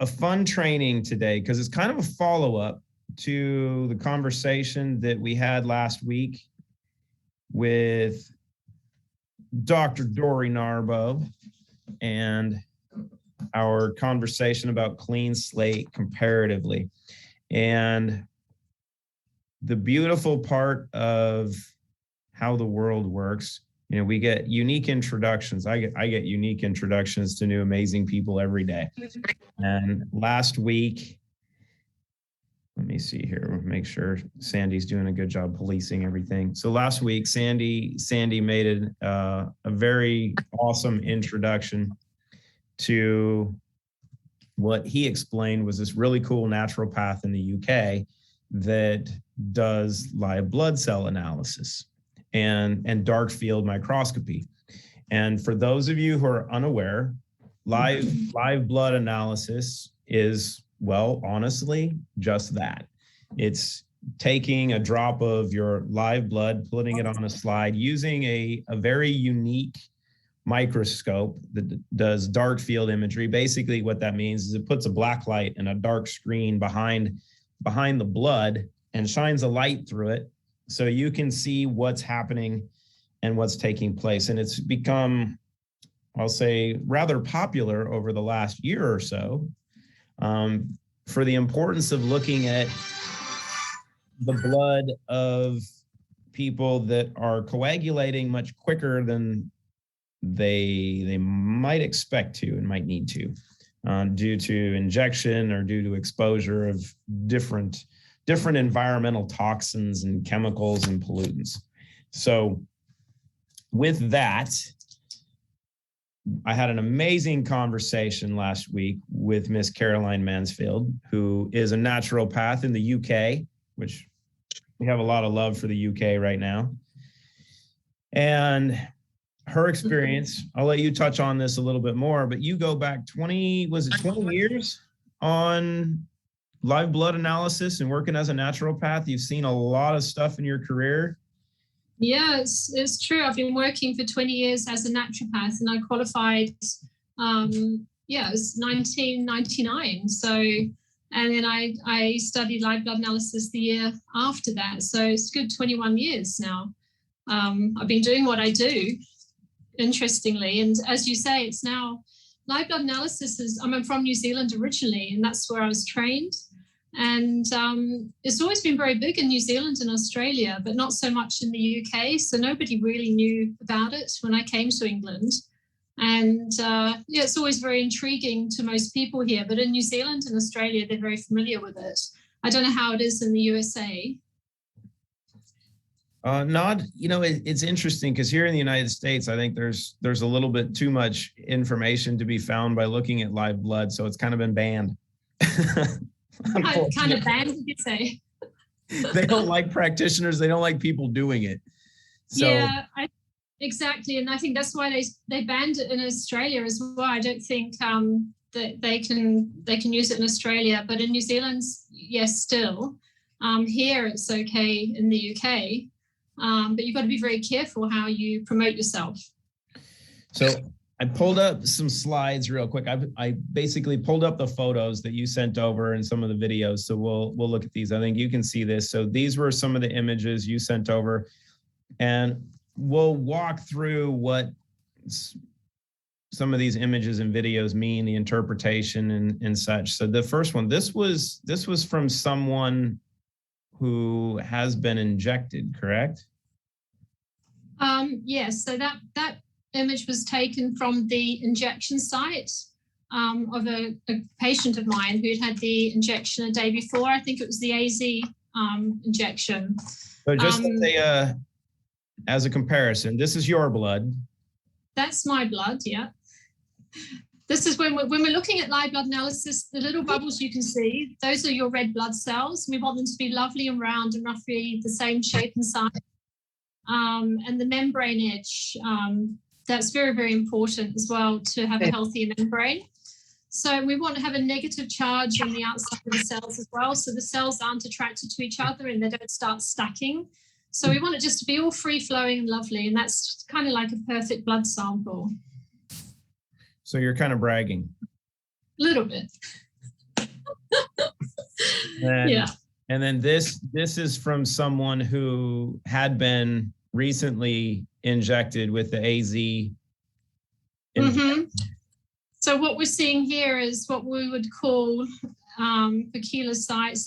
a fun training today because it's kind of a follow-up to the conversation that we had last week with Dr. Dory Narbo and our conversation about clean slate comparatively. And the beautiful part of how the world works, you know, we get unique introductions. I get unique introductions to new amazing people every day. And last week, let me see here, make sure Sandy's doing a good job policing everything. So last week, Sandy made a very awesome introduction to what he explained was this really cool naturopath in the UK that does live blood cell analysis and dark field microscopy. And for those of you who are unaware, live blood analysis is, well, honestly, just that. It's taking a drop of your live blood, putting it on a slide using a very unique microscope that does dark field imagery. Basically what that means is it puts a black light and a dark screen behind the blood and shines a light through it so you can see what's happening and what's taking place. And it's become, I'll say, rather popular over the last year or so for the importance of looking at the blood of people that are coagulating much quicker than they might expect to and might need to due to injection or due to exposure of different environmental toxins and chemicals and pollutants. So with that, I had an amazing conversation last week with Miss Caroline Mansfield, who is a naturopath in the UK, which we have a lot of love for the UK right now. And her experience, I'll let you touch on this a little bit more, but you go back 20 years on live blood analysis and working as a naturopath. You've seen a lot of stuff in your career. Yeah, it's true. I've been working for 20 years as a naturopath, and I qualified, it was 1999. So, and then I studied live blood analysis the year after that. So it's good 21 years now. I've been doing what I do, interestingly. And as you say, it's now, live blood analysis is, I'm from New Zealand originally, and that's where I was trained. And it's always been very big in New Zealand and Australia, but not so much in the UK. So nobody really knew about it when I came to England. And it's always very intriguing to most people here. But in New Zealand and Australia, they're very familiar with it. I don't know how it is in the USA. It's interesting because here in the United States, I think there's a little bit too much information to be found by looking at live blood. So it's kind of been banned. Kind of banned, did you say? They don't like practitioners. They don't like people doing it. So, yeah, exactly. And I think that's why they banned it in Australia as well. I don't think that they can use it in Australia, but in New Zealand, yes, still. Here it's okay in the UK, but you've got to be very careful how you promote yourself. So I pulled up some slides real quick. I basically pulled up the photos that you sent over and some of the videos. So we'll look at these. I think you can see this. So these were some of the images you sent over, and we'll walk through what some of these images and videos mean, the interpretation and such. So the first one, this was from someone who has been injected, correct? Yes. So that image was taken from the injection site of a patient of mine who'd had the injection a day before. I think it was the AZ injection. So just as a comparison, this is your blood. That's my blood, yeah. This is when we're looking at live blood analysis, the little bubbles you can see, those are your red blood cells. We want them to be lovely and round and roughly the same shape and size. And the membrane edge, that's very, very important as well to have a healthy membrane. So we want to have a negative charge on the outside of the cells as well, so the cells aren't attracted to each other and they don't start stacking. So we want it just to be all free-flowing and lovely, and that's kind of like a perfect blood sample. So you're kind of bragging. A little bit. Yeah. And then this is from someone who had been recently injected with the AZ. So what we're seeing here is what we would call the kenocytes.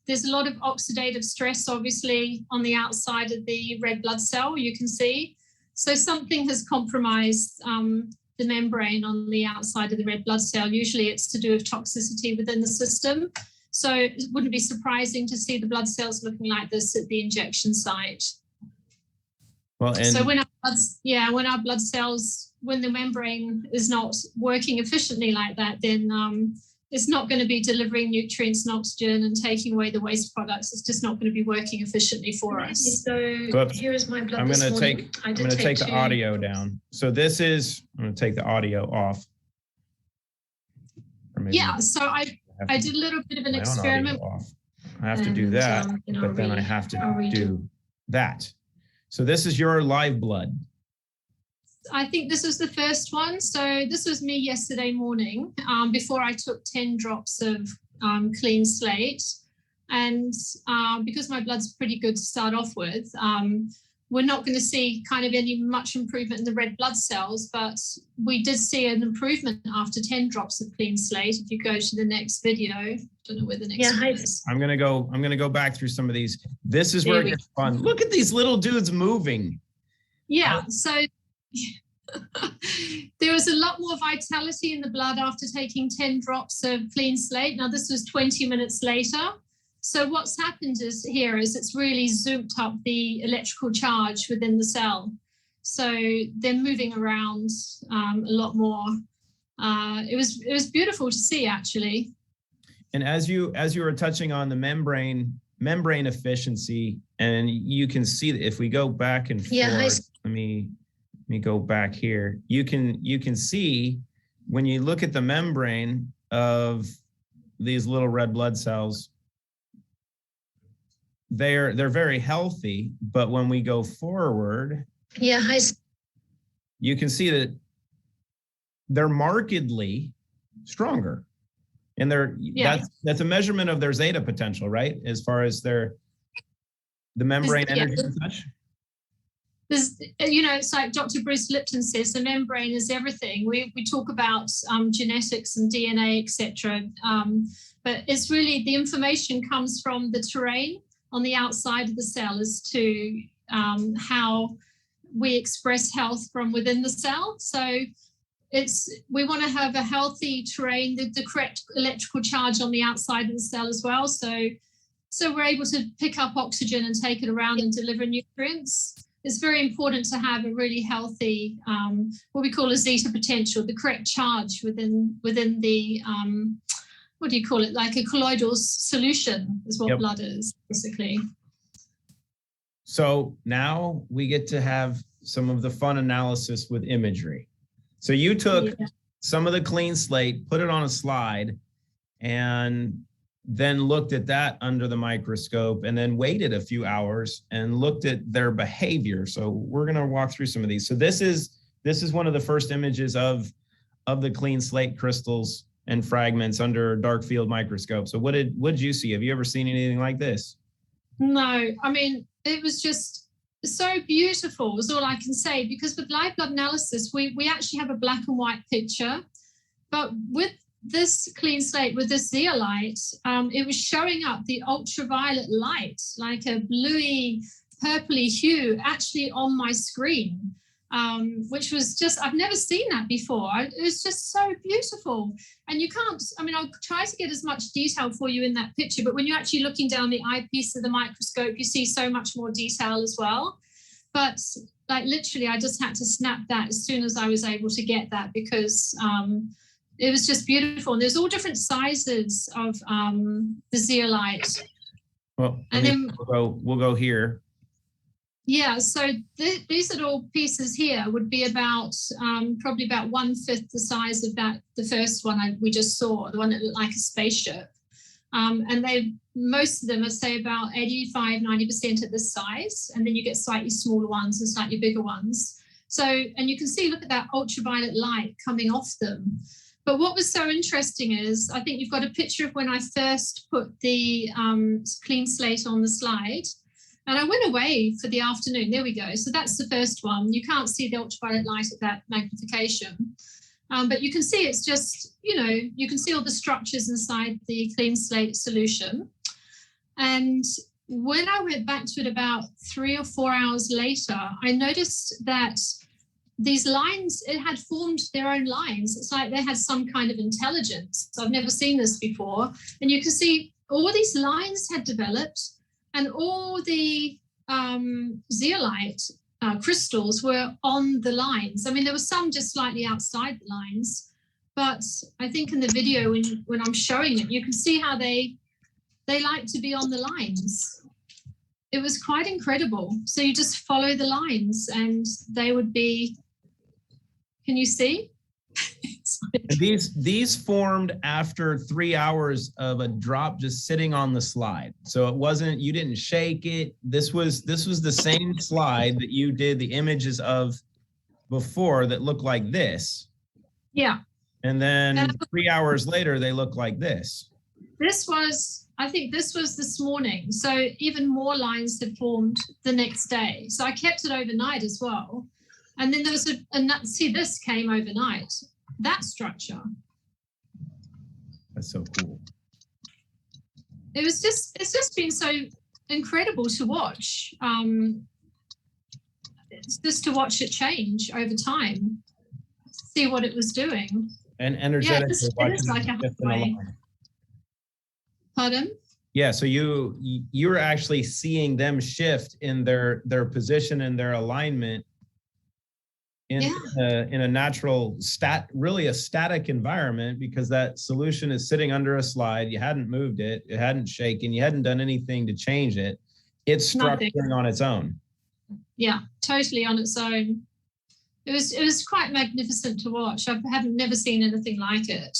There's a lot of oxidative stress, obviously, on the outside of the red blood cell, you can see. So something has compromised the membrane on the outside of the red blood cell. Usually it's to do with toxicity within the system. So it wouldn't be surprising to see the blood cells looking like this at the injection site. Well, and so when our blood cells, when the membrane is not working efficiently like that, then it's not going to be delivering nutrients and oxygen and taking away the waste products. It's just not going to be working efficiently for us. So here is my blood. I'm going to take the audio down. So this is, I'm going to take the audio off. Yeah. So I did a little bit of an experiment. I have to do that, but then I have to do that. So this is your live blood. I think this was the first one. So this was me yesterday morning before I took 10 drops of Clean Slate. And because my blood's pretty good to start off with, we're not going to see kind of much improvement in the red blood cells, but we did see an improvement after 10 drops of Clean Slate. If you go to the next video, I don't know where the next one is. I'm going to go back through some of these. This is where it gets fun. Look at these little dudes moving. Yeah. So there was a lot more vitality in the blood after taking 10 drops of Clean Slate. Now this was 20 minutes later. So what's happened is it's really zoomed up the electrical charge within the cell. So they're moving around a lot more. It was beautiful to see, actually. And as you were touching on the membrane efficiency, and you can see that if we go back and forth, let me go back here. You can see when you look at the membrane of these little red blood cells, they're very healthy, but when we go forward, you can see that they're markedly stronger, and that's a measurement of their zeta potential, right? As far as the membrane energy and such. It's like Dr. Bruce Lipton says, the membrane is everything. We talk about genetics and DNA, etc. But it's really the information comes from the terrain on the outside of the cell as to how we express health from within the cell. So we want to have a healthy terrain, the correct electrical charge on the outside of the cell as well. So we're able to pick up oxygen and take it around and deliver nutrients. It's very important to have a really healthy, what we call a zeta potential, the correct charge within the what do you call it? Like a colloidal solution is what blood is, basically. So now we get to have some of the fun analysis with imagery. So you took some of the Clean Slate, put it on a slide, and then looked at that under the microscope, and then waited a few hours and looked at their behavior. So we're going to walk through some of these. So this is one of the first images of the Clean Slate crystals and fragments under darkfield microscope. So what did you see? Have you ever seen anything like this? No, I mean, it was just so beautiful is all I can say, because with live blood analysis, we actually have a black and white picture, but with this Clean Slate, with this zeolite, it was showing up the ultraviolet light, like a bluey, purpley hue actually on my screen. Which was just, I've never seen that before. It was just so beautiful. And you can't, I'll try to get as much detail for you in that picture, but when you're actually looking down the eyepiece of the microscope, you see so much more detail as well. But like literally, I just had to snap that as soon as I was able to get that, because it was just beautiful. And there's all different sizes of the zeolite. Well, and then we'll go here. Yeah, so these little pieces here would be about probably about 1/5 the size of the first one we just saw, the one that looked like a spaceship. And most of them, I'd say about 85-90% at this size, and then you get slightly smaller ones and slightly bigger ones. So, and you can see, look at that ultraviolet light coming off them. But what was so interesting is, I think you've got a picture of when I first put the Clean Slate on the slide. And I went away for the afternoon. There we go. So that's the first one. You can't see the ultraviolet light at that magnification. But you can see it's just, you can see all the structures inside the Clean Slate solution. And when I went back to it about 3 or 4 hours later, I noticed that these lines, it had formed their own lines. It's like they had some kind of intelligence. I've never seen this before. And you can see all these lines had developed, and all the zeolite crystals were on the lines. I mean, there were some just slightly outside the lines, but I think in the video when I'm showing it, you can see how they like to be on the lines. It was quite incredible. So you just follow the lines and they would be, can you see? And these formed after 3 hours of a drop just sitting on the slide. So it wasn't, you didn't shake it. This was the same slide that you did the images of before that looked like this. Yeah. And then 3 hours later, they look like this. I think this was this morning. So even more lines had formed the next day. So I kept it overnight as well. And then there was see, this came overnight. That structure. That's so cool. It's just been so incredible to watch. It's just to watch it change over time, see what it was doing. And energetic. Yeah, it is like a halfway. Pardon? Yeah, so you're actually seeing them shift in their position and their alignment in a natural really a static environment, because that solution is sitting under a slide. You hadn't moved it, it hadn't shaken, you hadn't done anything to change it. It's structuring on its own. Yeah, totally on its own. It was quite magnificent to watch. I haven't never seen anything like it.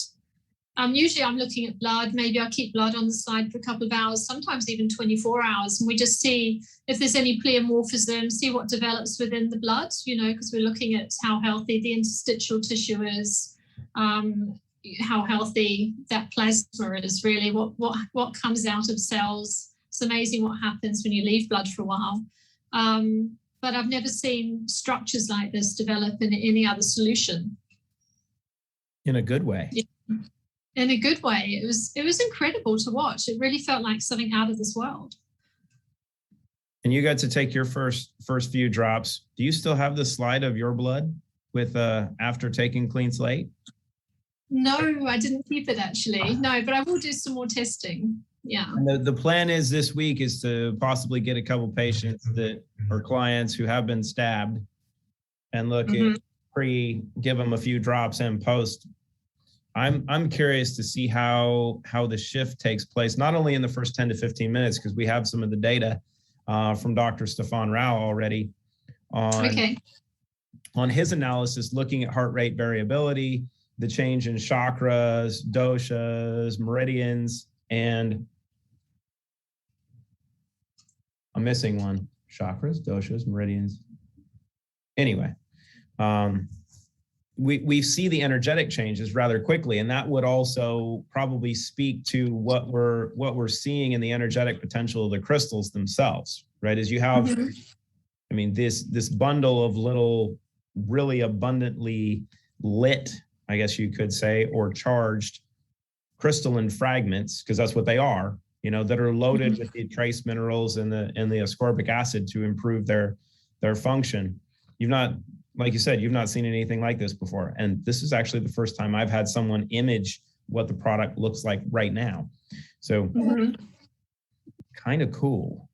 Usually I'm looking at blood. Maybe I keep blood on the slide for a couple of hours, sometimes even 24 hours. And we just see if there's any pleomorphism, see what develops within the blood, because we're looking at how healthy the interstitial tissue is, how healthy that plasma is really, what comes out of cells. It's amazing what happens when you leave blood for a while. But I've never seen structures like this develop in any other solution. In a good way. Yeah. In a good way. It was incredible to watch. It really felt like something out of this world. And you got to take your first few drops. Do you still have the slide of your blood with after taking Clean Slate? No, I didn't keep it actually. No, but I will do some more testing. Yeah. And the plan is this week is to possibly get a couple patients that or clients who have been stabbed and look at give them a few drops and post. I'm curious to see how the shift takes place, not only in the first 10 to 15 minutes, because we have some of the data from Dr. Stefan Rao already on his analysis, looking at heart rate variability, the change in chakras, doshas, meridians, and I'm missing one. Chakras, doshas, meridians. Anyway, we see the energetic changes rather quickly, and that would also probably speak to what we're seeing in the energetic potential of the crystals themselves, right? As you have, I mean, this bundle of little, really abundantly lit, I guess you could say, or charged crystalline fragments, because that's what they are, that are loaded with the trace minerals and the ascorbic acid to improve their function. Like you said, you've not seen anything like this before. And this is actually the first time I've had someone image what the product looks like right now. So kind of cool.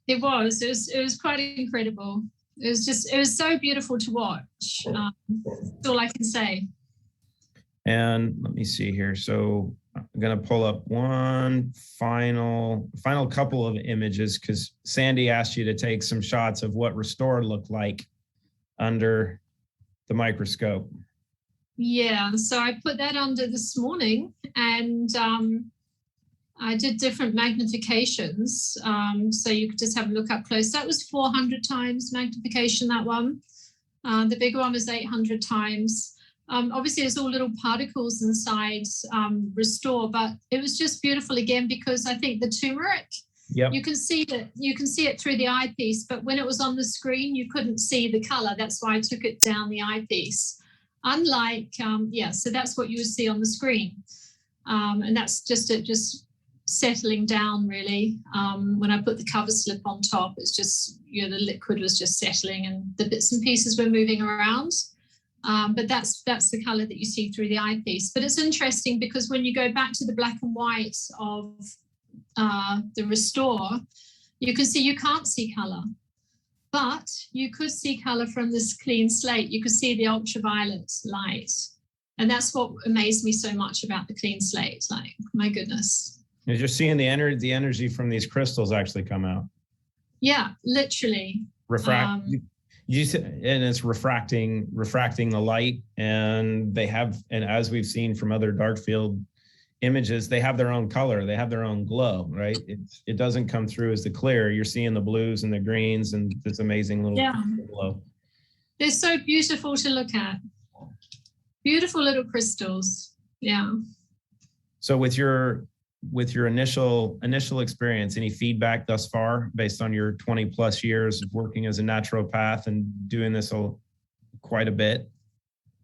It was quite incredible. It was so beautiful to watch. That's all I can say. And let me see here. So I'm going to pull up one final couple of images, because Sandy asked you to take some shots of what Restore looked like under the microscope. Yeah, so I put that under this morning, and I did different magnifications, so you could just have a look up close. That was 400 times magnification, that one. The bigger one was 800 times. Obviously, there's all little particles inside Restore, but it was just beautiful again because I think the turmeric, Yep. you can see it through the eyepiece, but when it was on the screen, you couldn't see the color. That's why I took it down the eyepiece. Unlike, so that's what you would see on the screen. And that's just it just settling down really. When I put the cover slip on top, it's just, the liquid was just settling and the bits and pieces were moving around. But that's the color that you see through the eyepiece. But it's interesting because when you go back to the black and white of the Restore, you can see you can't see color. But you could see color from this Clean Slate. You could see the ultraviolet light. And that's what amazed me so much about the Clean Slate. Like, my goodness. You're seeing the energy from these crystals actually come out. Yeah, literally. And it's refracting the light. And and as we've seen from other dark field images, they have their own color, they have their own glow, right? It doesn't come through as the clear. You're seeing the blues and the greens and this amazing little glow. They're so beautiful to look at. Beautiful little crystals. Yeah. So with your initial experience, any feedback thus far based on your 20 plus years of working as a naturopath and doing this quite a bit?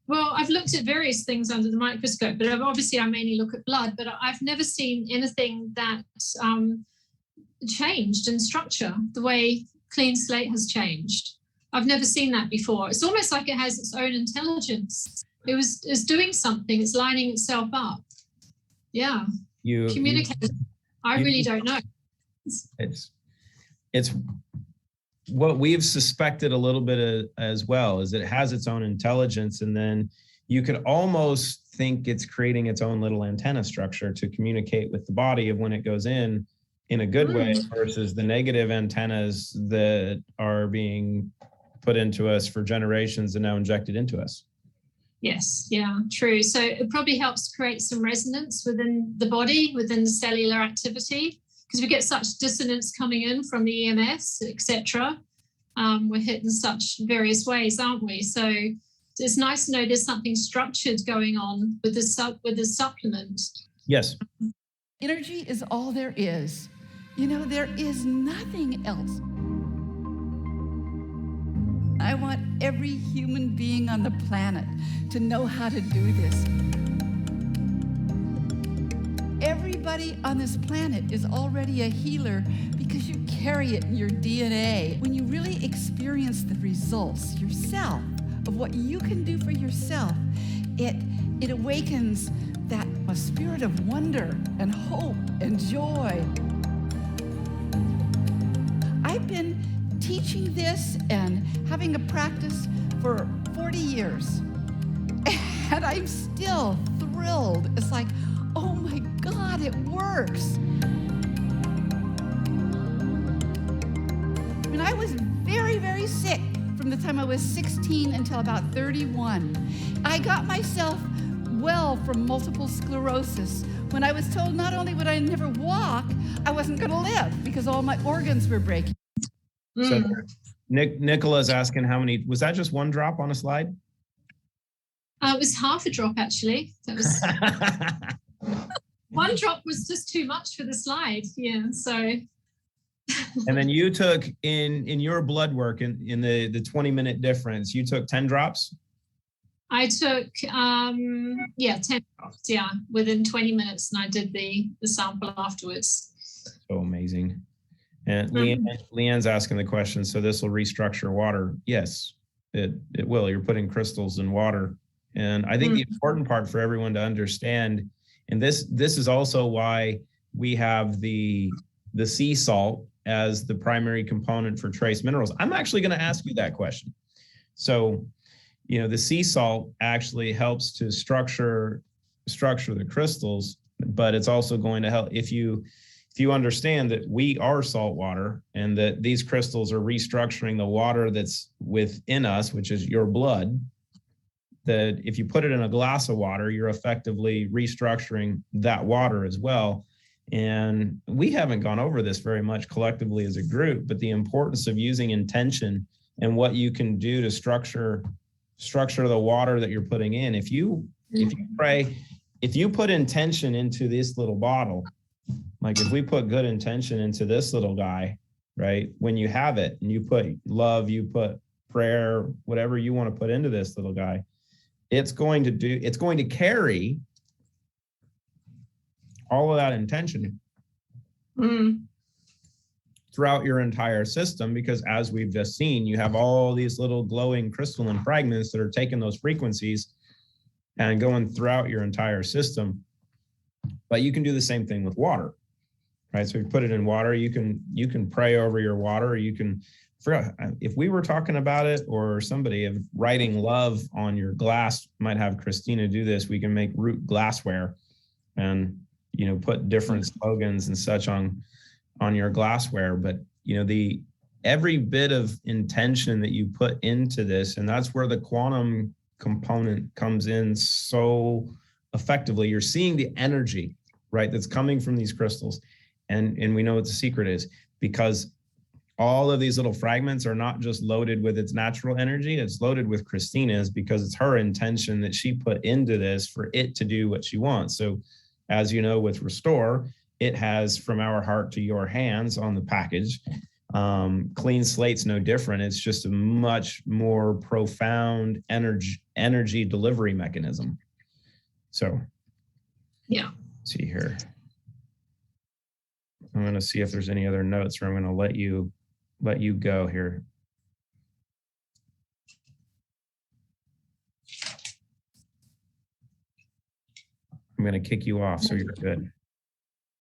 Well, I've looked at various things under the microscope, but obviously I mainly look at blood, but I've never seen anything that changed in structure the way Clean Slate has changed. I've never seen that before. It's almost like it has its own intelligence. It's doing something. It's lining itself up. Yeah. Communicate. I really don't know. It's what we've suspected a little bit as well is it has its own intelligence, and then you could almost think it's creating its own little antenna structure to communicate with the body of when it goes in a good way versus the negative antennas that are being put into us for generations and now injected into us. Yes, yeah, true. So it probably helps create some resonance within the body, within the cellular activity, because we get such dissonance coming in from the EMS, etc. We're hit in such various ways, aren't we? So it's nice to know there's something structured going on with this supplement. Yes. Energy is all there is. There is nothing else. I want every human being on the planet to know how to do this. Everybody on this planet is already a healer because you carry it in your DNA. When you really experience the results yourself of what you can do for yourself, it awakens that spirit of wonder and hope and joy. I've been teaching this and having a practice for 40 years. And I'm still thrilled. It's like, oh my God, it works. I mean, I was very, very sick from the time I was 16 until about 31. I got myself well from multiple sclerosis when I was told not only would I never walk, I wasn't going to live because all my organs were breaking. So Nicola's asking how many, was that just one drop on a slide? It was half a drop, actually. That was one drop was just too much for the slide. Yeah, so. And then you took in your blood work in the 20-minute difference, you took 10 drops? I took 10 drops, within 20 minutes, and I did the sample afterwards. So amazing. And Leanne's asking the question, so this will restructure water. Yes, it will. You're putting crystals in water. And I think the important part for everyone to understand, and this is also why we have the sea salt as the primary component for trace minerals. I'm actually going to ask you that question. So, the sea salt actually helps to structure the crystals, but it's also going to help if you understand that we are salt water and that these crystals are restructuring the water that's within us, which is your blood, that if you put it in a glass of water, you're effectively restructuring that water as well. And we haven't gone over this very much collectively as a group, but the importance of using intention and what you can do to structure structure of the water that you're putting in. If you pray, if you put intention into this little bottle, like if we put good intention into this little guy, right? When you have it and you put love, you put prayer, whatever you want to put into this little guy, it's going to carry all of that intention throughout your entire system, because as we've just seen, you have all these little glowing crystalline fragments that are taking those frequencies and going throughout your entire system. But you can do the same thing with water, right? So you put it in water, you can pray over your water. You can, if we were talking about it, or somebody of writing love on your glass, might have Christina do this. We can make root glassware and, you know, put different slogans and such on your glassware. But, you know, every bit of intention that you put into this, and that's where the quantum component comes in so effectively. You're seeing the energy, right, that's coming from these crystals. And we know what the secret is, because all of these little fragments are not just loaded with its natural energy, it's loaded with Christina's, because it's her intention that she put into this for it to do what she wants. So as you know, with Restore, it has from our heart to your hands on the package. Clean Slate's no different. It's just a much more profound energy delivery mechanism. So yeah, let's see here. I'm going to see if there's any other notes, or I'm going to let you go here. I'm going to kick you off, so you're good.